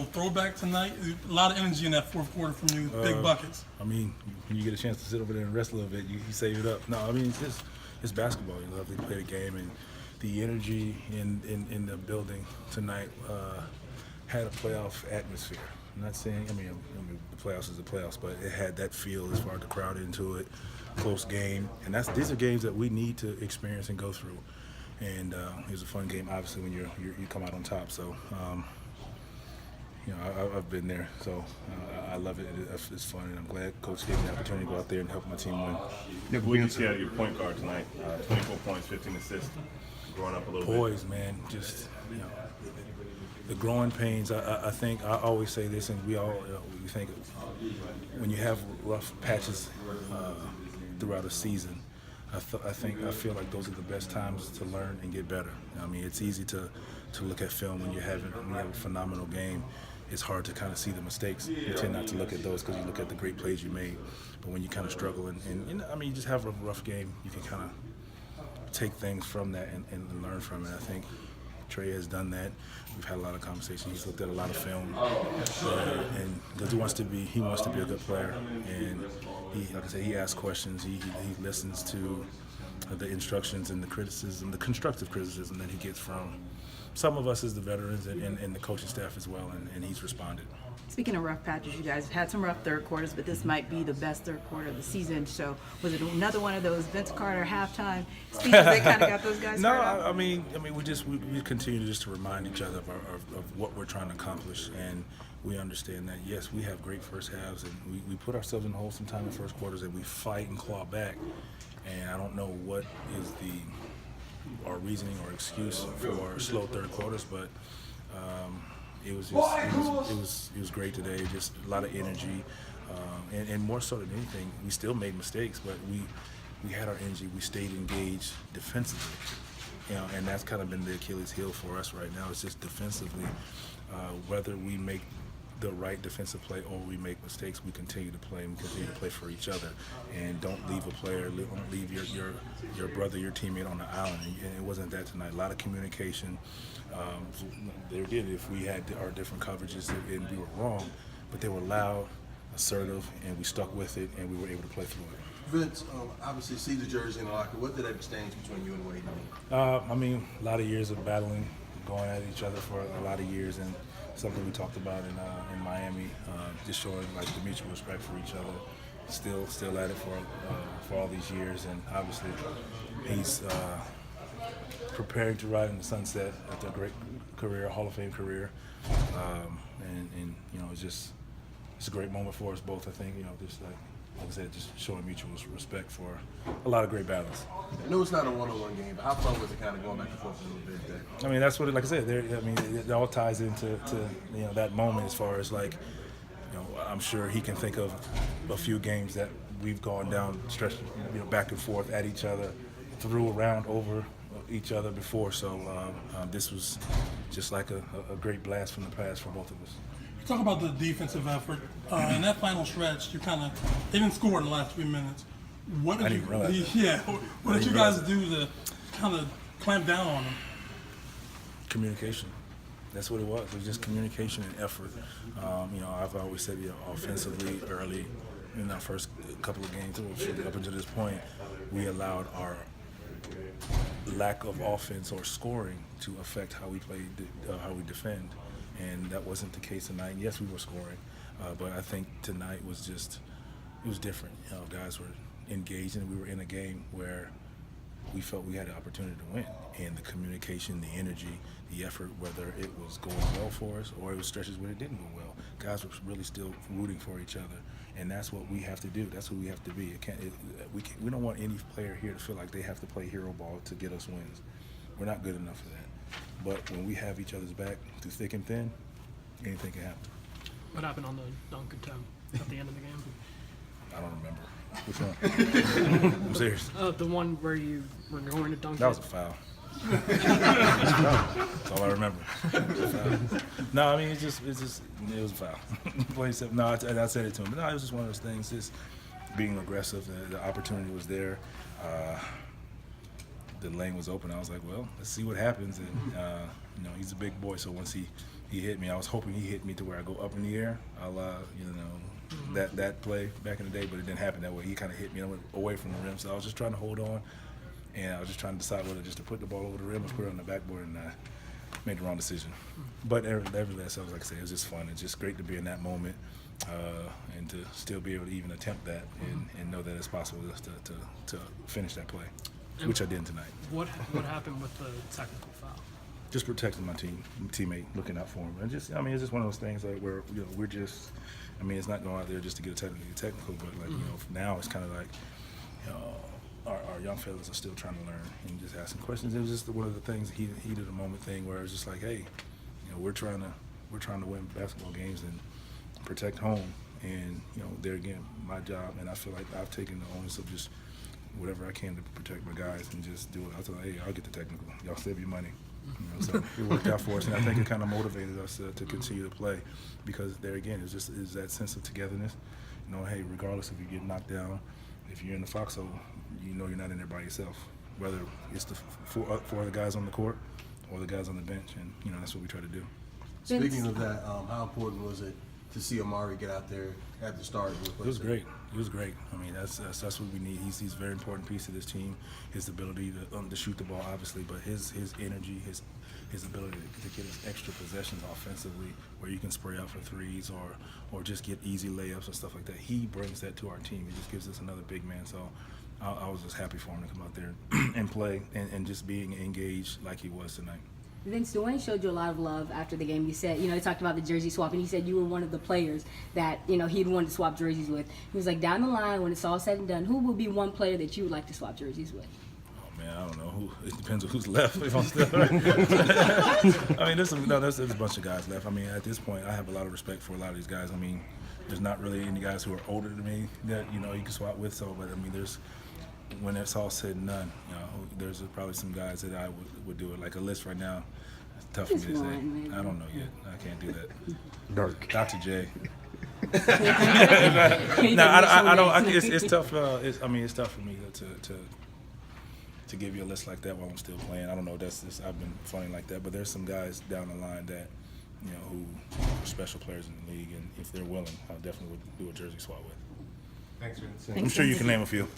throwback tonight? A lot of energy in that fourth quarter from you, big buckets. I mean, when you get a chance to sit over there and rest a little bit, you save it up. No, I mean, it's basketball. You love to play the game, and the energy in the building tonight had a playoff atmosphere. I'm not saying, I mean, the playoffs is the playoffs, but it had that feel as far as the crowd into it, close game, and these are games that we need to experience and go through. And it was a fun game, obviously, when you come out on top. So, I've been there, so I love it. It's fun, and I'm glad Coach gave me the opportunity to go out there and help my team win. What did you see out of your point guard tonight? 24 points, 15 assists, growing up a little bit. Boys, man, just the growing pains. I think I always say this, and we think when you have rough patches throughout a season, I feel like those are the best times to learn and get better. I mean, it's easy to look at film when you have a phenomenal game. It's hard to kind of see the mistakes. You tend not to look at those because you look at the great plays you made. But when you kind of struggle and you just have a rough game, you can kind of take things from that and learn from it. I think Trey has done that. We've had a lot of conversations. He's looked at a lot of film, and because he wants to be a good player. And like I said, he asks questions. He listens to the instructions and the criticism, the constructive criticism that he gets from some of us as the veterans and the coaching staff as well. And he's responded. Speaking of rough patches, you guys have had some rough third quarters, but this might be the best third quarter of the season. So was it another one of those Vince Carter halftime speeches that kind of got those guys No, fired up? I mean, we continue just to remind each other of what we're trying to accomplish, and we understand that yes, we have great first halves, and we put ourselves in the hole sometime in first quarters, and we fight and claw back. And I don't know what is our reasoning or excuse for slow third quarters, but. It was great today. Just a lot of energy, and more so than anything, we still made mistakes, but we had our energy. We stayed engaged defensively, and that's kind of been the Achilles heel for us right now. It's just defensively, whether we make the right defensive play or we make mistakes, we continue to play and we continue to play for each other, and don't leave a player, don't leave your brother, your teammate on the island. And it wasn't that tonight. A lot of communication. If we had our different coverages and we were wrong, but they were loud, assertive, and we stuck with it, and we were able to play through it. Vince, obviously see the jersey in the locker. What did that exchange between you and Wade mean? I mean, a lot of years of battling, going at each other for a lot of years, and something we talked about in Miami, just showing like the mutual respect for each other. Still at it for all these years, and obviously he's preparing to ride in the sunset after a great career, Hall of Fame career, and it's a great moment for us both. I think just like I said, just showing mutual respect for a lot of great battles. I know it's not a one-on-one game, but how fun was it kind of going back and forth a little bit there? I mean, that's what, like I said, it all ties into that moment as far as like, I'm sure he can think of a few games that we've gone down, stretched, back and forth at each other, threw around over each other before. So this was just like a great blast from the past for both of us. Talk about the defensive effort. In that final stretch, they didn't score in the last 3 minutes. What did what did you guys do to kind of clamp down on them? Communication. That's what it was. It was just communication and effort. I've always said, offensively early in our first couple of games, up until this point, we allowed our lack of offense or scoring to affect how we play, how we defend. And that wasn't the case tonight. Yes, we were scoring, but I think tonight it was different. Guys were engaged, and we were in a game where we felt we had an opportunity to win. And the communication, the energy, the effort, whether it was going well for us or it was stretches where it didn't go well, guys were really still rooting for each other. And that's what we have to do. That's who we have to be. We don't want any player here to feel like they have to play hero ball to get us wins. We're not good enough for that. But when we have each other's back through thick and thin, anything can happen. What happened on the dunk attempt at the end of the game? I don't remember. Which one? I'm serious. The one where you were going to dunk. That was a foul. That's all I remember. No, I mean it was a foul. No, I said it to him. But no, it was just one of those things. Just being aggressive. The opportunity was there. The lane was open. I was like, well, let's see what happens. And he's a big boy, so once he he hit me. I was hoping he hit me to where I go up in the air, a la, that play back in the day, but it didn't happen that way. He kind of hit me. I went away from the rim, so I was just trying to hold on, and I was just trying to decide whether just to put the ball over the rim or put it on the backboard, and I made the wrong decision. But nevertheless, like I say, it was just fun. It's just great to be in that moment and to still be able to even attempt that and know that it's possible to finish that play, which I did tonight. What happened with the technical foul? Just protecting my teammate, looking out for him, and it's just one of those things like where we're just, it's not going out there just to get technical, but like now it's kind of like our young fellas are still trying to learn and just asking questions. It was just one of the things heat of the moment thing where it's just like, hey, we're trying to win basketball games and protect home, and there again, my job, and I feel like I've taken the onus of just whatever I can to protect my guys and just do it. I thought, hey, I'll get the technical. Y'all save your money. So it worked out for us, and I think it kind of motivated us to continue to play because there again, it's that sense of togetherness. Hey, regardless if you get knocked down, if you're in the foxhole, you're not in there by yourself. Whether it's the four other guys on the court or the guys on the bench, and that's what we try to do. Speaking of that, how important was it to see Amari get out there at the start? It was great. It was great. That's what we need. He's a very important piece of this team. His ability to shoot the ball, obviously, but his energy, his ability to get us extra possessions offensively, where you can spray out for threes or just get easy layups and stuff like that. He brings that to our team. He just gives us another big man. So I was just happy for him to come out there and play and just being engaged like he was tonight. Vince, Dwayne showed you a lot of love after the game. He said, he talked about the jersey swap, and he said you were one of the players that, he'd wanted to swap jerseys with. He was like, down the line, when it's all said and done, who will be one player that you would like to swap jerseys with? Oh, man, I don't know. It depends on who's left. If I'm still there's a bunch of guys left. At this point, I have a lot of respect for a lot of these guys. There's not really any guys who are older than me that, you can swap with. So, but, there's, when it's all said and done, there's probably some guys that I would do it. Like a list right now, it's tough for me to say. Maybe. I don't know yet. I can't do that. Dark. Dr. J. No, I don't. It's tough. It's tough for me to give you a list like that while I'm still playing. I don't know. I've been funny like that, but there's some guys down the line that who are special players in the league, and if they're willing, I definitely would do a jersey swap with. Thanks, Vince. I'm sure you can name a few.